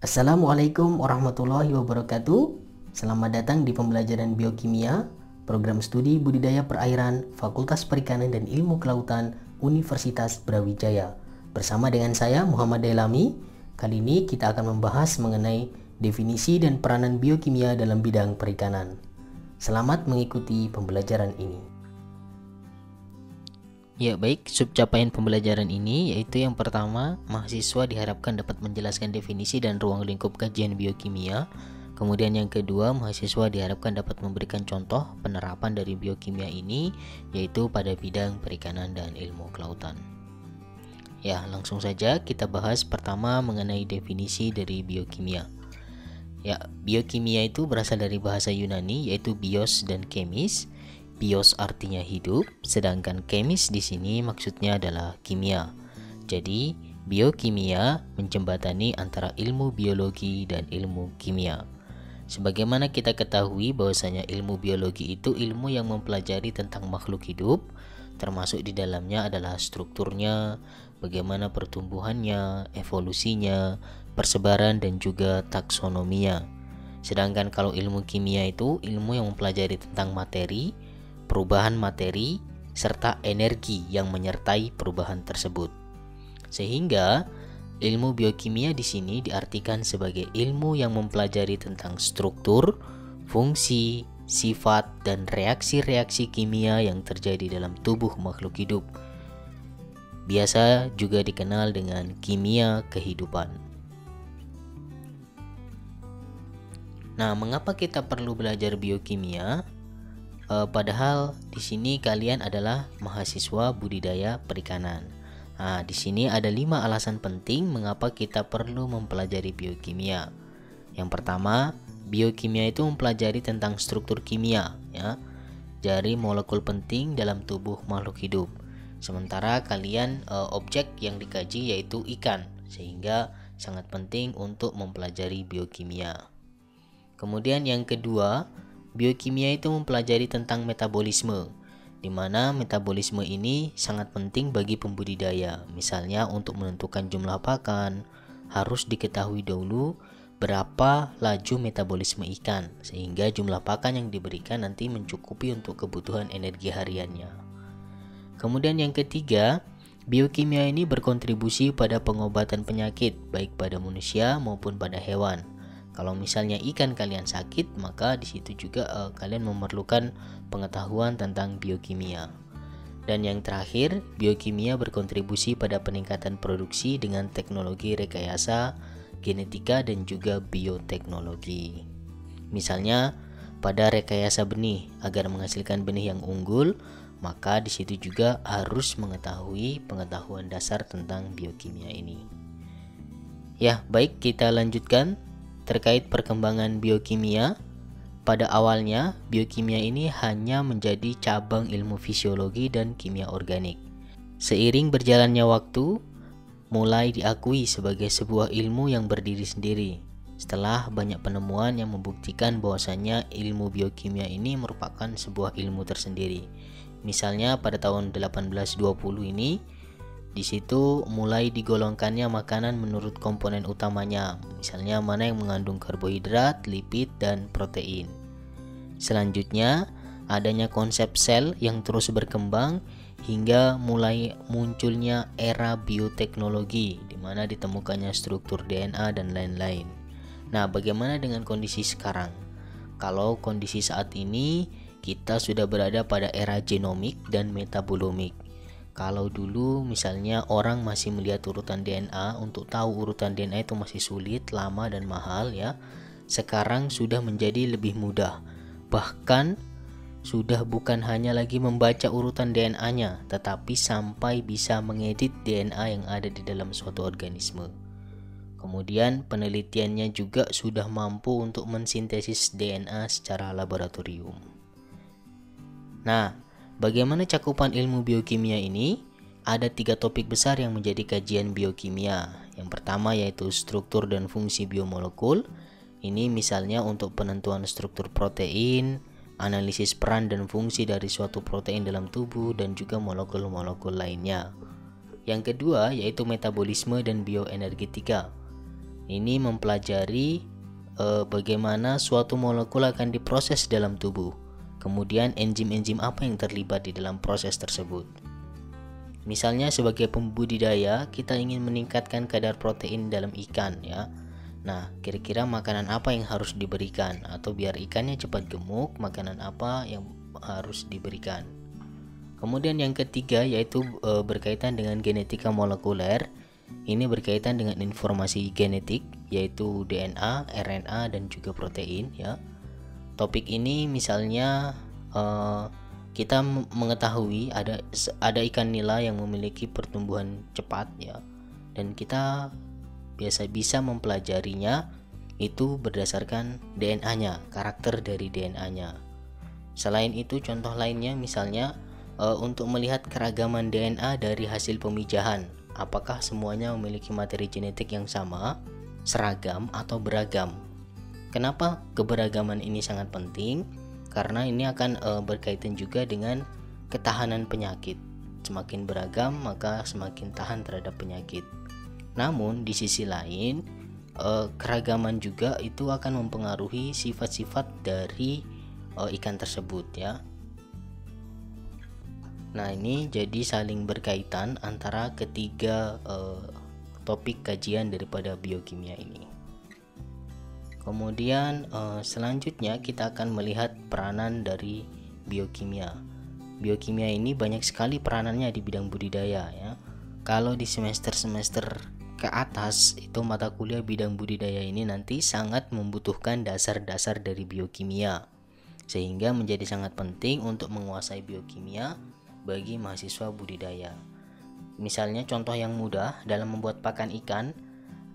Assalamualaikum warahmatullahi wabarakatuh. Selamat datang di pembelajaran biokimia, program studi budidaya perairan, Fakultas Perikanan dan Ilmu Kelautan, Universitas Brawijaya. Bersama dengan saya Muhammad Delami. Kali ini kita akan membahas mengenai definisi dan peranan biokimia dalam bidang perikanan. Selamat mengikuti pembelajaran ini. Ya baik, subcapaian pembelajaran ini yaitu yang pertama, mahasiswa diharapkan dapat menjelaskan definisi dan ruang lingkup kajian biokimia. Kemudian yang kedua, mahasiswa diharapkan dapat memberikan contoh penerapan dari biokimia ini yaitu pada bidang perikanan dan ilmu kelautan. Ya, langsung saja kita bahas pertama mengenai definisi dari biokimia. Ya, biokimia itu berasal dari bahasa Yunani yaitu bios dan kemis. Bios artinya hidup, sedangkan kemis di sini maksudnya adalah kimia. Jadi, biokimia menjembatani antara ilmu biologi dan ilmu kimia. Sebagaimana kita ketahui bahwasanya ilmu biologi itu ilmu yang mempelajari tentang makhluk hidup, termasuk di dalamnya adalah strukturnya, bagaimana pertumbuhannya, evolusinya, persebaran dan juga taksonominya. Sedangkan kalau ilmu kimia itu ilmu yang mempelajari tentang materi, perubahan materi, serta energi yang menyertai perubahan tersebut. Sehingga ilmu biokimia di sini diartikan sebagai ilmu yang mempelajari tentang struktur, fungsi, sifat, dan reaksi-reaksi kimia yang terjadi dalam tubuh makhluk hidup. Biasa juga dikenal dengan kimia kehidupan. Nah, mengapa kita perlu belajar biokimia? Padahal di sini kalian adalah mahasiswa budidaya perikanan. Nah, di sini ada 5 alasan penting mengapa kita perlu mempelajari biokimia. Yang pertama, biokimia itu mempelajari tentang struktur kimia, ya, dari molekul penting dalam tubuh makhluk hidup. Sementara kalian objek yang dikaji yaitu ikan, sehingga sangat penting untuk mempelajari biokimia. Kemudian yang kedua, biokimia itu mempelajari tentang metabolisme, di mana metabolisme ini sangat penting bagi pembudidaya. Misalnya untuk menentukan jumlah pakan, harus diketahui dahulu berapa laju metabolisme ikan, sehingga jumlah pakan yang diberikan nanti mencukupi untuk kebutuhan energi hariannya. Kemudian yang ketiga, biokimia ini berkontribusi pada pengobatan penyakit, baik pada manusia maupun pada hewan. Kalau misalnya ikan kalian sakit, maka di situ juga kalian memerlukan pengetahuan tentang biokimia. Dan yang terakhir, biokimia berkontribusi pada peningkatan produksi dengan teknologi rekayasa, genetika, dan juga bioteknologi. Misalnya, pada rekayasa benih agar menghasilkan benih yang unggul, maka di situ juga harus mengetahui pengetahuan dasar tentang biokimia ini. Ya, baik, kita lanjutkan. Terkait perkembangan biokimia, pada awalnya biokimia ini hanya menjadi cabang ilmu fisiologi dan kimia organik. Seiring berjalannya waktu, mulai diakui sebagai sebuah ilmu yang berdiri sendiri. Setelah banyak penemuan yang membuktikan bahwasanya ilmu biokimia ini merupakan sebuah ilmu tersendiri. Misalnya pada tahun 1820 ini, di situ mulai digolongkannya makanan menurut komponen utamanya, misalnya mana yang mengandung karbohidrat, lipid, dan protein. Selanjutnya, adanya konsep sel yang terus berkembang hingga mulai munculnya era bioteknologi, di mana ditemukannya struktur DNA dan lain-lain. Nah, bagaimana dengan kondisi sekarang? Kalau kondisi saat ini, kita sudah berada pada era genomik dan metabolomik. Kalau dulu misalnya orang masih melihat urutan DNA, untuk tahu urutan DNA itu masih sulit, lama dan mahal ya. Sekarang sudah menjadi lebih mudah. Bahkan sudah bukan hanya lagi membaca urutan DNA-nya, tetapi sampai bisa mengedit DNA yang ada di dalam suatu organisme. Kemudian penelitiannya juga sudah mampu untuk mensintesis DNA secara laboratorium. Nah, bagaimana cakupan ilmu biokimia ini? Ada 3 topik besar yang menjadi kajian biokimia. Yang pertama yaitu struktur dan fungsi biomolekul. Ini misalnya untuk penentuan struktur protein, analisis peran dan fungsi dari suatu protein dalam tubuh, dan juga molekul-molekul lainnya. Yang kedua yaitu metabolisme dan bioenergetika. Ini mempelajari bagaimana suatu molekul akan diproses dalam tubuh, kemudian enzim-enzim apa yang terlibat di dalam proses tersebut. Misalnya sebagai pembudidaya, kita ingin meningkatkan kadar protein dalam ikan ya. Nah, kira-kira makanan apa yang harus diberikan, atau biar ikannya cepat gemuk, makanan apa yang harus diberikan. Kemudian yang ketiga yaitu berkaitan dengan genetika molekuler. Ini berkaitan dengan informasi genetik yaitu DNA, RNA dan juga protein ya. Topik ini misalnya kita mengetahui ada ikan nila yang memiliki pertumbuhan cepat ya, dan kita biasa bisa mempelajarinya itu berdasarkan DNA-nya, karakter dari DNA-nya. Selain itu, contoh lainnya misalnya untuk melihat keragaman DNA dari hasil pemijahan, apakah semuanya memiliki materi genetik yang sama, seragam atau beragam. Kenapa keberagaman ini sangat penting? Karena ini akan berkaitan juga dengan ketahanan penyakit. Semakin beragam maka semakin tahan terhadap penyakit. Namun di sisi lain keragaman juga itu akan mempengaruhi sifat-sifat dari ikan tersebut ya. Nah, ini jadi saling berkaitan antara ketiga topik kajian daripada biokimia ini. Kemudian selanjutnya kita akan melihat peranan dari biokimia. Biokimia ini banyak sekali peranannya di bidang budidaya ya. Kalau di semester-semester ke atas itu mata kuliah bidang budidaya ini nanti sangat membutuhkan dasar-dasar dari biokimia, sehingga menjadi sangat penting untuk menguasai biokimia bagi mahasiswa budidaya. Misalnya contoh yang mudah dalam membuat pakan ikan,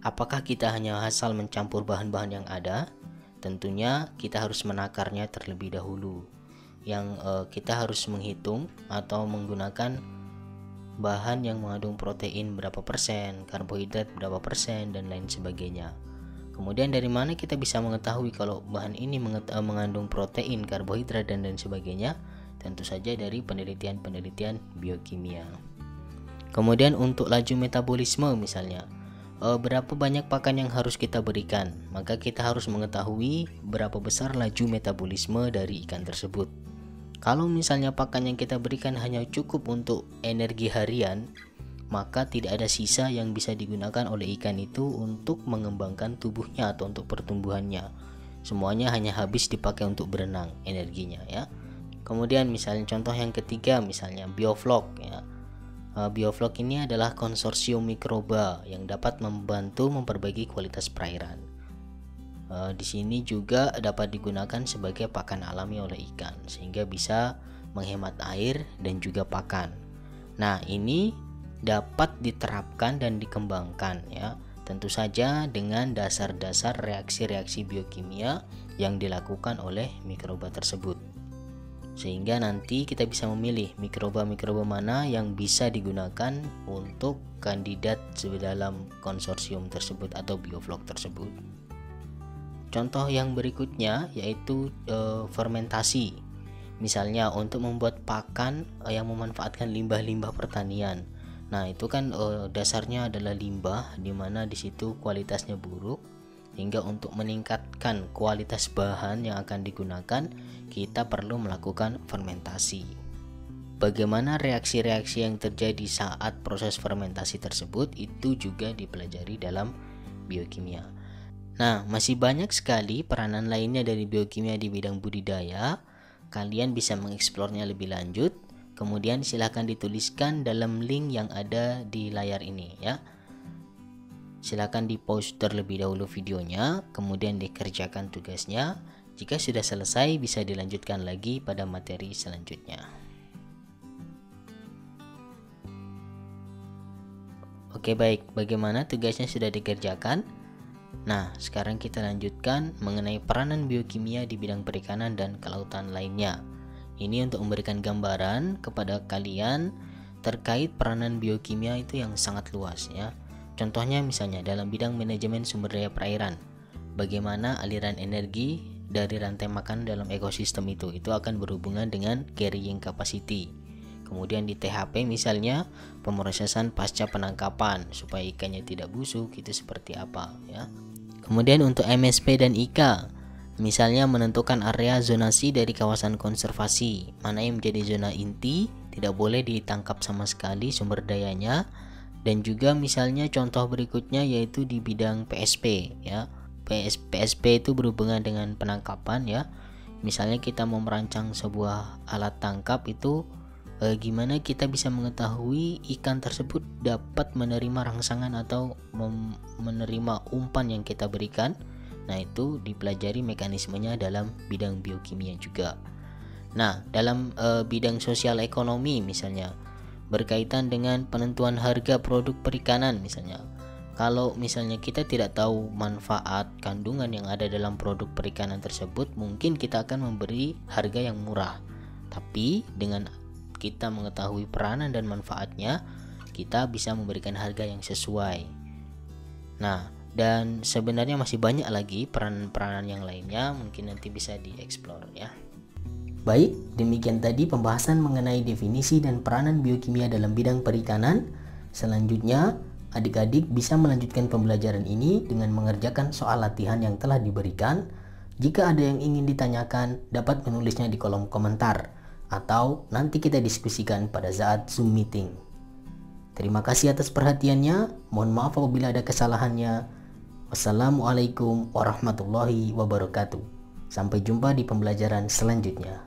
apakah kita hanya asal mencampur bahan-bahan yang ada? Tentunya kita harus menakarnya terlebih dahulu. Yang kita harus menghitung atau menggunakan bahan yang mengandung protein berapa persen, karbohidrat berapa persen, dan lain sebagainya. Kemudian dari mana kita bisa mengetahui kalau bahan ini mengandung protein, karbohidrat, dan lain sebagainya? Tentu saja dari penelitian-penelitian biokimia. Kemudian untuk laju metabolisme misalnya, berapa banyak pakan yang harus kita berikan, maka kita harus mengetahui berapa besar laju metabolisme dari ikan tersebut. Kalau misalnya pakan yang kita berikan hanya cukup untuk energi harian, maka tidak ada sisa yang bisa digunakan oleh ikan itu untuk mengembangkan tubuhnya atau untuk pertumbuhannya. Semuanya hanya habis dipakai untuk berenang energinya ya. Kemudian misalnya contoh yang ketiga misalnya bioflok ya. Bioflok ini adalah konsorsium mikroba yang dapat membantu memperbaiki kualitas perairan. Di sini juga dapat digunakan sebagai pakan alami oleh ikan, sehingga bisa menghemat air dan juga pakan. Nah, ini dapat diterapkan dan dikembangkan ya, tentu saja dengan dasar-dasar reaksi-reaksi biokimia yang dilakukan oleh mikroba tersebut. Sehingga nanti kita bisa memilih mikroba-mikroba mana yang bisa digunakan untuk kandidat dalam konsorsium tersebut atau bioflok tersebut. Contoh yang berikutnya yaitu fermentasi. Misalnya untuk membuat pakan yang memanfaatkan limbah-limbah pertanian. Nah, itu kan dasarnya adalah limbah, di mana di situ kualitasnya buruk. Hingga untuk meningkatkan kualitas bahan yang akan digunakan, kita perlu melakukan fermentasi. Bagaimana reaksi-reaksi yang terjadi saat proses fermentasi tersebut itu juga dipelajari dalam biokimia. Nah, masih banyak sekali peranan lainnya dari biokimia di bidang budidaya. Kalian bisa mengeksplornya lebih lanjut. Kemudian silahkan dituliskan dalam link yang ada di layar ini ya. Silakan di-pause terlebih dahulu videonya, kemudian dikerjakan tugasnya. Jika sudah selesai, bisa dilanjutkan lagi pada materi selanjutnya. Oke, baik. Bagaimana tugasnya sudah dikerjakan? Nah, sekarang kita lanjutkan mengenai peranan biokimia di bidang perikanan dan kelautan lainnya. Ini untuk memberikan gambaran kepada kalian terkait peranan biokimia itu yang sangat luas ya. Contohnya misalnya dalam bidang manajemen sumber daya perairan. bagaimana aliran energi dari rantai makanan dalam ekosistem itu akan berhubungan dengan carrying capacity. Kemudian di THP misalnya pemrosesan pasca penangkapan supaya ikannya tidak busuk itu seperti apa ya. Kemudian untuk MSP dan IK, misalnya menentukan area zonasi dari kawasan konservasi, mana yang menjadi zona inti, tidak boleh ditangkap sama sekali sumber dayanya. Dan juga misalnya contoh berikutnya yaitu di bidang PSP ya. PSP itu berhubungan dengan penangkapan ya. Misalnya kita mau merancang sebuah alat tangkap itu gimana kita bisa mengetahui ikan tersebut dapat menerima rangsangan atau menerima umpan yang kita berikan. Nah, itu dipelajari mekanismenya dalam bidang biokimia juga. Nah, dalam bidang sosial ekonomi misalnya berkaitan dengan penentuan harga produk perikanan misalnya. Kalau misalnya kita tidak tahu manfaat kandungan yang ada dalam produk perikanan tersebut, mungkin kita akan memberi harga yang murah. Tapi dengan kita mengetahui peranan dan manfaatnya, kita bisa memberikan harga yang sesuai. Nah, dan sebenarnya masih banyak lagi peranan-peranan yang lainnya, mungkin nanti bisa dieksplor ya. Baik, demikian tadi pembahasan mengenai definisi dan peranan biokimia dalam bidang perikanan. Selanjutnya, adik-adik bisa melanjutkan pembelajaran ini dengan mengerjakan soal latihan yang telah diberikan. Jika ada yang ingin ditanyakan, dapat menulisnya di kolom komentar atau nanti kita diskusikan pada saat Zoom meeting. Terima kasih atas perhatiannya. Mohon maaf apabila ada kesalahannya. Wassalamualaikum warahmatullahi wabarakatuh. Sampai jumpa di pembelajaran selanjutnya.